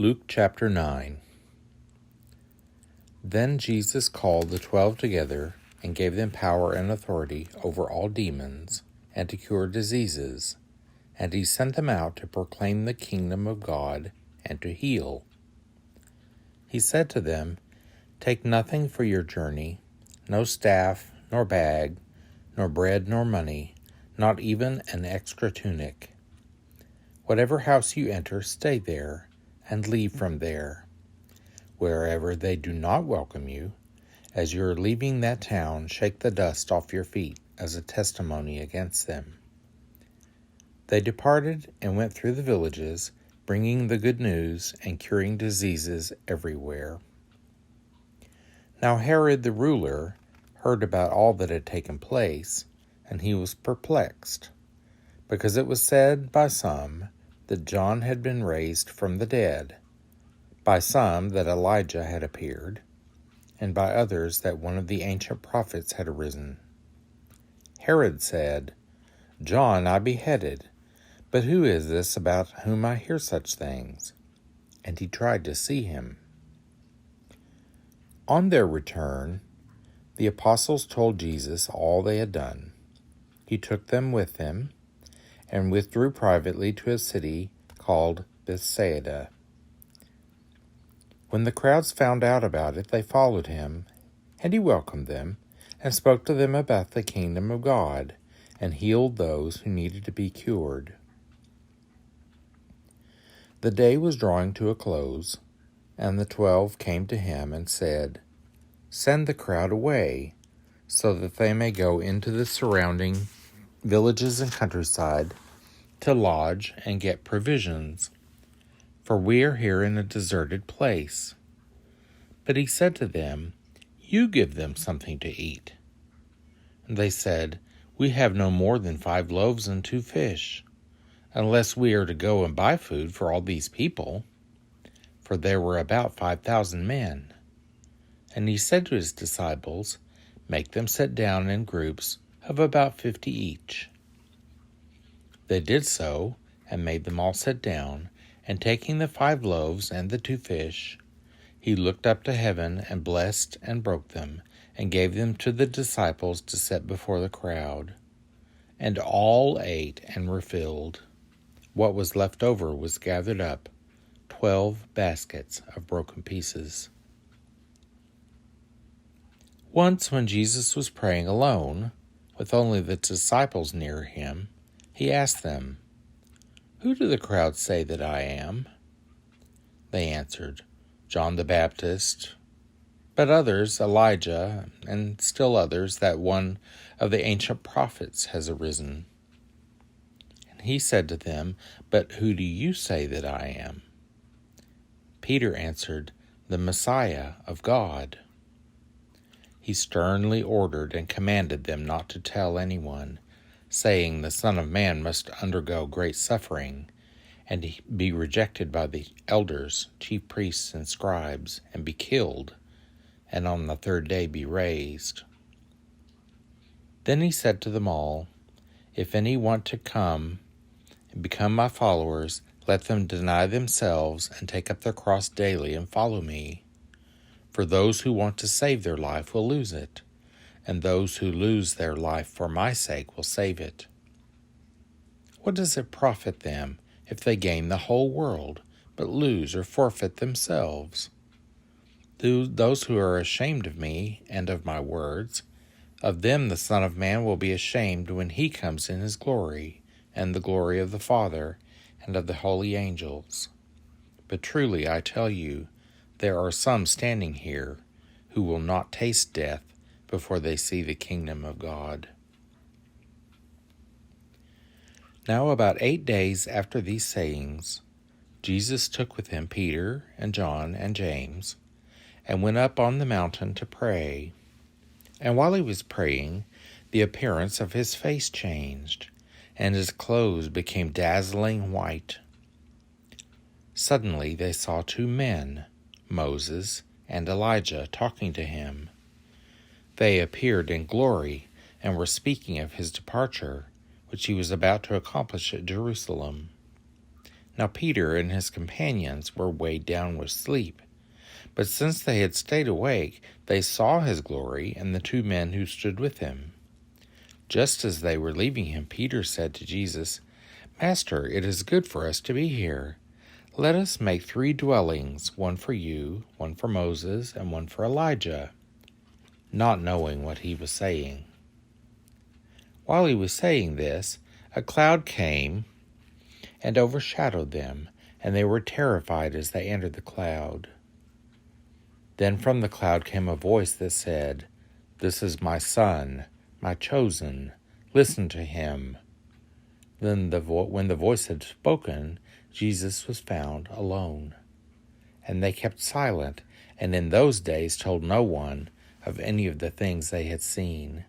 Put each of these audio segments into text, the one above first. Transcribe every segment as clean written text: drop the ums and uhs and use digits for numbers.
Luke chapter 9. Then Jesus called the 12 together and gave them power and authority over all demons and to cure diseases, and he sent them out to proclaim the kingdom of God and to heal. He said to them, "Take nothing for your journey, no staff, nor bag, nor bread, nor money, not even an extra tunic. Whatever house you enter, stay there, and leave from there. Wherever they do not welcome you, as you are leaving that town, shake the dust off your feet as a testimony against them." They departed and went through the villages, bringing the good news and curing diseases everywhere. Now Herod the ruler heard about all that had taken place, and he was perplexed, because it was said by some that John had been raised from the dead, by some that Elijah had appeared, and by others that one of the ancient prophets had arisen. Herod said, "John I beheaded, but who is this about whom I hear such things?" And he tried to see him. On their return, the apostles told Jesus all they had done. He took them with him and withdrew privately to a city called Bethsaida. When the crowds found out about it, they followed him, and he welcomed them and spoke to them about the kingdom of God and healed those who needed to be cured. The day was drawing to a close, and the 12 came to him and said, "Send the crowd away, so that they may go into the surrounding villages and countryside to lodge and get provisions, for we are here in a deserted place." But he said to them, "You give them something to eat." And they said, "We have no more than 5 loaves and 2 fish, unless we are to go and buy food for all these people." For there were about 5,000 men. And he said to his disciples, "Make them sit down in groups of about 50 each." They did so, and made them all sit down, and taking the 5 loaves and the 2 fish, he looked up to heaven and blessed and broke them, and gave them to the disciples to set before the crowd. And all ate and were filled. What was left over was gathered up, 12 baskets of broken pieces. Once when Jesus was praying alone, with only the disciples near him, he asked them, "Who do the crowd say that I am?" They answered, "John the Baptist, but others Elijah, and still others that one of the ancient prophets has arisen." And he said to them, "But who do you say that I am?" Peter answered, "The Messiah of God." He sternly ordered and commanded them not to tell anyone, saying, "The Son of Man must undergo great suffering, and be rejected by the elders, chief priests, and scribes, and be killed, and on the 3rd day be raised." Then he said to them all, "If any want to come and become my followers, let them deny themselves and take up their cross daily and follow me. For those who want to save their life will lose it, and those who lose their life for my sake will save it. What does it profit them if they gain the whole world, but lose or forfeit themselves? Those who are ashamed of me and of my words, of them the Son of Man will be ashamed when he comes in his glory, and the glory of the Father, and of the holy angels. But truly I tell you, there are some standing here who will not taste death before they see the kingdom of God." Now about 8 days after these sayings, Jesus took with him Peter and John and James, and went up on the mountain to pray. And while he was praying, the appearance of his face changed, and his clothes became dazzling white. Suddenly they saw 2 men, Moses and Elijah, talking to him. They appeared in glory and were speaking of his departure, which he was about to accomplish at Jerusalem. Now Peter and his companions were weighed down with sleep. But since they had stayed awake, they saw his glory and the two men who stood with him. Just as they were leaving him, Peter said to Jesus, "Master, it is good for us to be here. Let us make 3 dwellings, one for you, one for Moses, and one for Elijah," not knowing what he was saying. While he was saying this, a cloud came and overshadowed them, and they were terrified as they entered the cloud. Then from the cloud came a voice that said, "This is my Son, my chosen. Listen to him." Then when the voice had spoken, Jesus was found alone. And they kept silent, and in those days told no one of any of the things they had seen.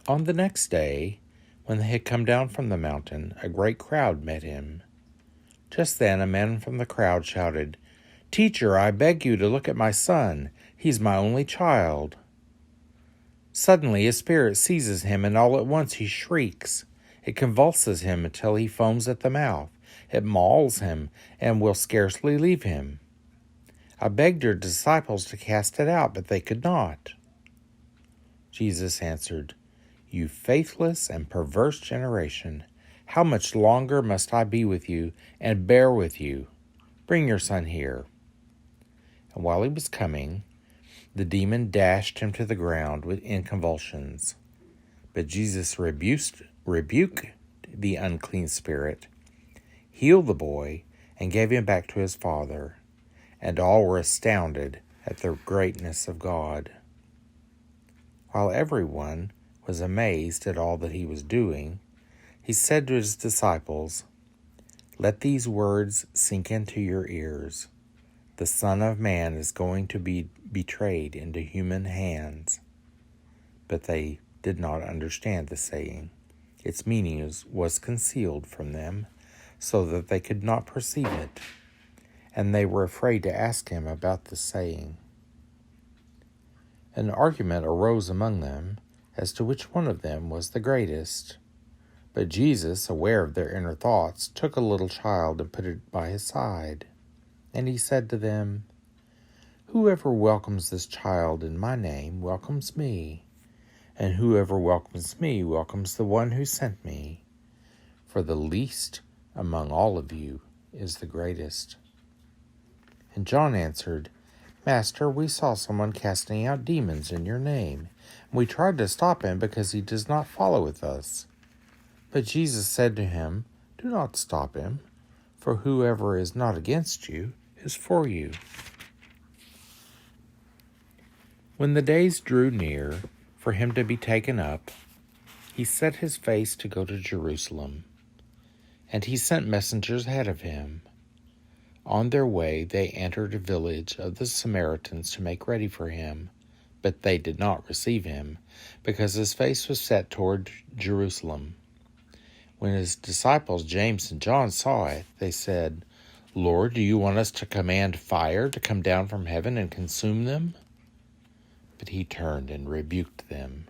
On the next day, when they had come down from the mountain, a great crowd met him. Just then a man from the crowd shouted, "Teacher, I beg you to look at my son. He's my only child." Suddenly a spirit seizes him, and all at once he shrieks. It convulses him until he foams at the mouth. It mauls him and will scarcely leave him. I begged your disciples to cast it out, but they could not. Jesus answered, "You faithless and perverse generation, how much longer must I be with you and bear with you? Bring your son here." And while he was coming, the demon dashed him to the ground in convulsions. But Jesus rebuked the unclean spirit, healed the boy, and gave him back to his father. And all were astounded at the greatness of God. While everyone was amazed at all that he was doing, he said to his disciples, "Let these words sink into your ears. The Son of Man is going to be betrayed into human hands." But they did not understand the saying. Its meaning was concealed from them, so that they could not perceive it, and they were afraid to ask him about the saying. An argument arose among them as to which one of them was the greatest. But Jesus, aware of their inner thoughts, took a little child and put it by his side. And he said to them, "Whoever welcomes this child in my name welcomes me, and whoever welcomes me welcomes the one who sent me. For the least among all of you is the greatest." And John answered, "Master, we saw someone casting out demons in your name, and we tried to stop him because he does not follow with us." But Jesus said to him, "Do not stop him, for whoever is not against you is for you." When the days drew near for him to be taken up, he set his face to go to Jerusalem, and he sent messengers ahead of him. On their way they entered a village of the Samaritans to make ready for him, but they did not receive him, because his face was set toward Jerusalem. When his disciples James and John saw it, they said, "Lord, do you want us to command fire to come down from heaven and consume them?" But he turned and rebuked them.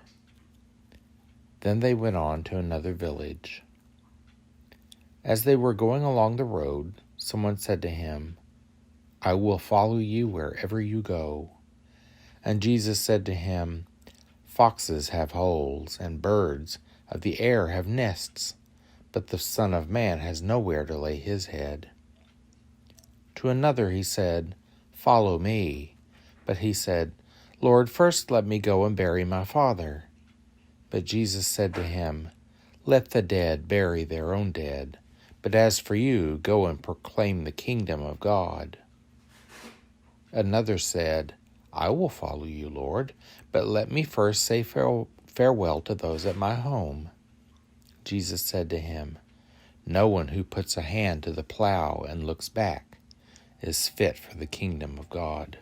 Then they went on to another village. As they were going along the road, someone said to him, "I will follow you wherever you go." And Jesus said to him, "Foxes have holes, and birds of the air have nests, but the Son of Man has nowhere to lay his head." To another he said, "Follow me." But he said, "Lord, first let me go and bury my father." But Jesus said to him, "Let the dead bury their own dead. But as for you, go and proclaim the kingdom of God." Another said, "I will follow you, Lord, but let me first say farewell to those at my home." Jesus said to him, "No one who puts a hand to the plow and looks back is fit for the kingdom of God."